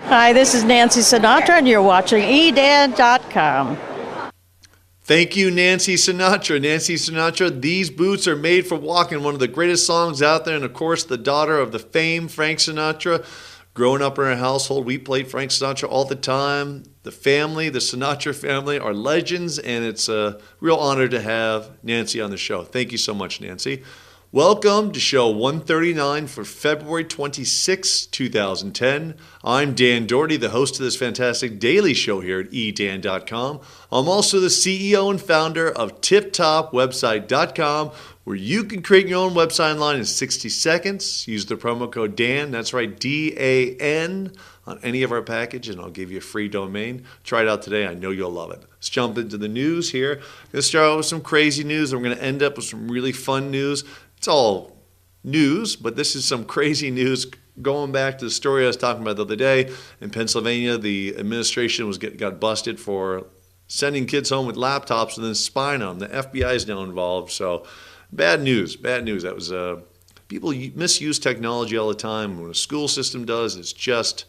Hi, this is Nancy Sinatra, and you're watching edan.com. Thank you, Nancy Sinatra. Nancy Sinatra, These Boots Are Made for Walking, one of the greatest songs out there. And of course, the daughter of the famed Frank Sinatra. Growing up in our household, we played Frank Sinatra all the time. The family, the Sinatra family, are legends, and it's a real honor to have Nancy on the show. Thank you so much, Nancy. Welcome to show 139 for February 26, 2010. I'm Dan Doherty, the host of this fantastic daily show here at edan.com. I'm also the CEO and founder of TipTopWebsite.com, where you can create your own website online in 60 seconds. Use the promo code DAN, that's right, D-A-N, on any of our package, and I'll give you a free domain. Try it out today. I know you'll love it. Let's jump into the news here. I'm going to start out with some crazy news, and we're going to end up with some really fun news. It's all news, but this is some crazy news. Going back to the story I was talking about the other day, in Pennsylvania, the administration got busted for sending kids home with laptops and then spying on them. The FBI is now involved, so bad news, bad news. That was people misuse technology all the time. When a school system does, it's just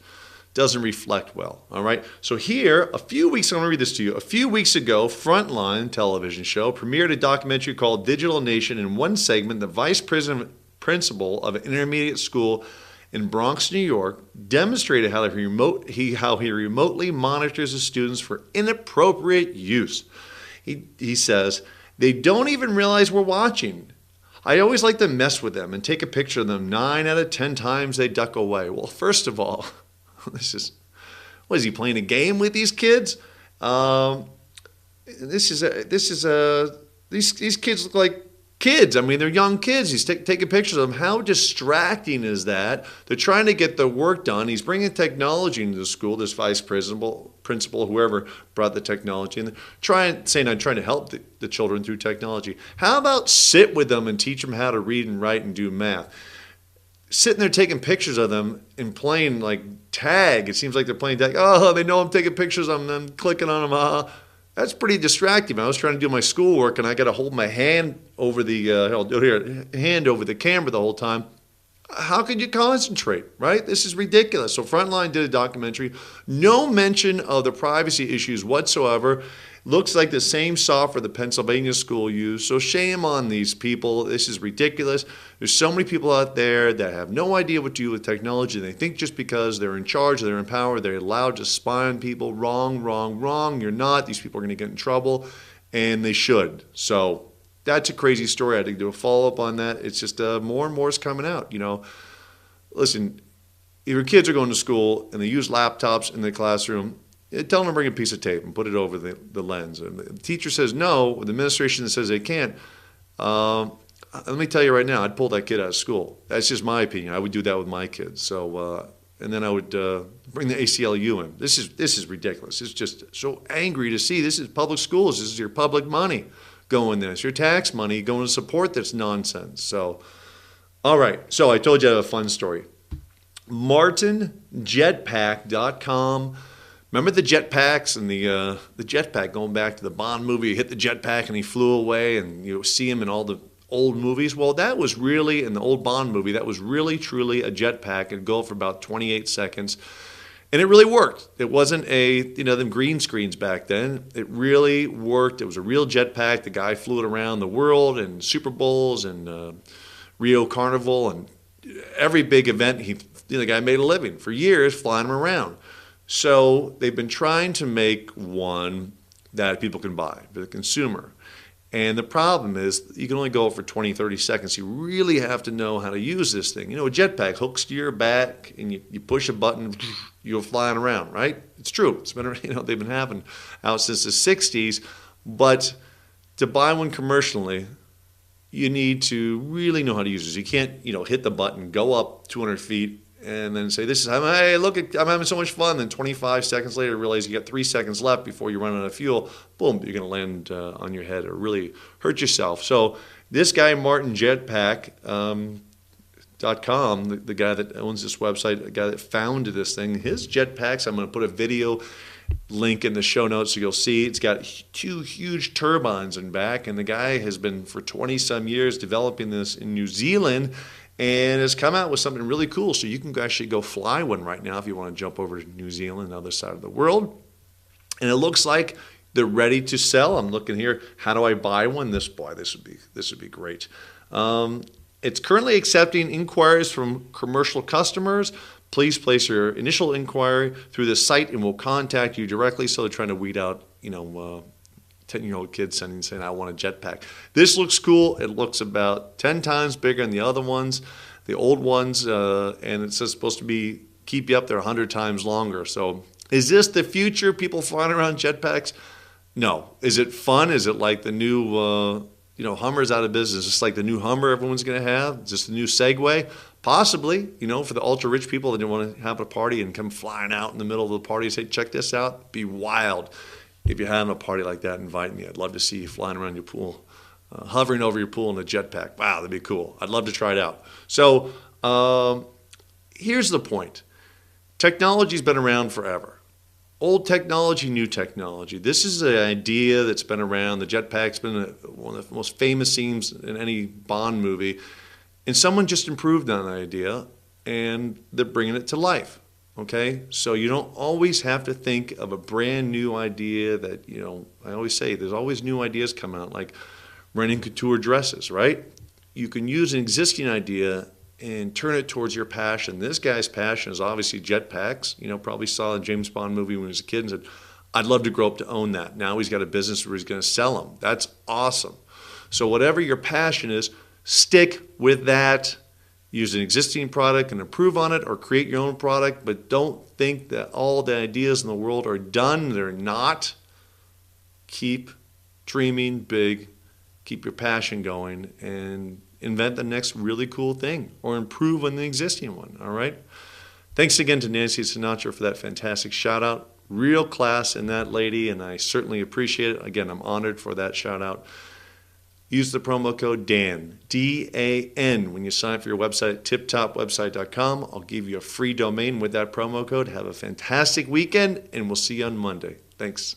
doesn't reflect well, all right? So here, I'm going to read this to you. A few weeks ago, Frontline television show premiered a documentary called Digital Nation. In one segment, the vice principal of an intermediate school in Bronx, New York, demonstrated how he remotely monitors his students for inappropriate use. He says, "They don't even realize we're watching. I always like to mess with them and take a picture of them. 9 out of 10 times they duck away." Well, first of all, is he playing a game with these kids? These kids look like kids. I mean, they're young kids. He's taking pictures of them. How distracting is that? They're trying to get the work done. He's bringing technology into the school, this vice principal, whoever brought the technology, and saying I'm trying to help the children through technology. How about sit with them and teach them how to read and write and do math? Sitting there taking pictures of them and playing like tag. It seems like they're playing tag. Oh, they know I'm taking pictures of them and clicking on them. That's pretty distracting. I was trying to do my schoolwork and I got to hold my hand over the camera the whole time. How could you concentrate, right? This is ridiculous. So Frontline did a documentary. No mention of the privacy issues whatsoever. Looks like the same software the Pennsylvania school used. So shame on these people. This is ridiculous. There's so many people out there that have no idea what to do with technology. They think just because they're in charge, they're in power, they're allowed to spy on people. Wrong, wrong, wrong. You're not. These people are going to get in trouble, and they should. So that's a crazy story. I had to do a follow-up on that. It's just more and more is coming out. Listen, if your kids are going to school and they use laptops in the classroom, tell them to bring a piece of tape and put it over the lens. And the teacher says no, or the administration says they can't. Let me tell you right now, I'd pull that kid out of school. That's just my opinion. I would do that with my kids. So, and then I would bring the ACLU in. This is ridiculous. It's just so angry to see. This is public schools. This is your public money going there. It's your tax money going to support this nonsense. So, all right. So I told you I have a fun story. MartinJetpack.com. Remember the jetpacks and the jetpack going back to the Bond movie? You hit the jetpack and he flew away, and you see him in all the old movies. Well, that was really, in the old Bond movie, that was really, truly a jetpack. It'd go for about 28 seconds. And it really worked. It wasn't them green screens back then. It really worked. It was a real jetpack. The guy flew it around the world and Super Bowls and Rio Carnival and every big event. The guy made a living for years flying them around. So they've been trying to make one that people can buy for the consumer. And the problem is you can only go for 20, 30 seconds. You really have to know how to use this thing. A jetpack hooks to your back and you push a button, you're flying around, right? It's true. It's been, they've been having out since the 60s. But to buy one commercially, you need to really know how to use this. You can't, hit the button, go up 200 feet, and then say, hey, look, I'm having so much fun. Then 25 seconds later, realize you got 3 seconds left before you run out of fuel. Boom, you're going to land on your head or really hurt yourself. So this guy, MartinJetpack.com, the guy that owns this website, the guy that founded this thing, his jetpacks, I'm going to put a video link in the show notes so you'll see. It's got 2 huge turbines in back, and the guy has been for 20-some years developing this in New Zealand. and has come out with something really cool. So you can actually go fly one right now if you want to jump over to New Zealand, the other side of the world. And it looks like they're ready to sell. I'm looking here. How do I buy one? This would be great. It's currently accepting inquiries from commercial customers. Please place your initial inquiry through the site, and we'll contact you directly. So they're trying to weed out, 10-year-old kids saying, I want a jetpack. This looks cool. It looks about 10 times bigger than the other ones, the old ones, and it's supposed to keep you up there 100 times longer. So is this the future, people flying around jetpacks? No. Is it fun? Is it like the new, Hummer's out of business? Just like the new Hummer everyone's going to have? Just the new Segway? Possibly, for the ultra-rich people that don't want to have a party and come flying out in the middle of the party and say, check this out. Be wild. If you're having a party like that, invite me. I'd love to see you flying around your pool, hovering over your pool in a jetpack. Wow, that'd be cool. I'd love to try it out. So here's the point. Technology's been around forever. Old technology, new technology. This is an idea that's been around. The jetpack's been one of the most famous scenes in any Bond movie. And someone just improved on the idea, and they're bringing it to life. Okay? So you don't always have to think of a brand new idea that, I always say there's always new ideas come out, like renting couture dresses, right? You can use an existing idea and turn it towards your passion. This guy's passion is obviously jetpacks. Probably saw a James Bond movie when he was a kid and said, I'd love to grow up to own that. Now he's got a business where he's going to sell them. That's awesome. So whatever your passion is, stick with that. Use an existing product and improve on it, or create your own product, but don't think that all the ideas in the world are done. They're not. Keep dreaming big. Keep your passion going and invent the next really coal thing or improve on the existing one, all right? Thanks again to Nancy Sinatra for that fantastic shout out. Real class in that lady, and I certainly appreciate it. Again, I'm honored for that shout out. Use the promo code DAN, D-A-N, when you sign up for your website at tiptopwebsite.com. I'll give you a free domain with that promo code. Have a fantastic weekend, and we'll see you on Monday. Thanks.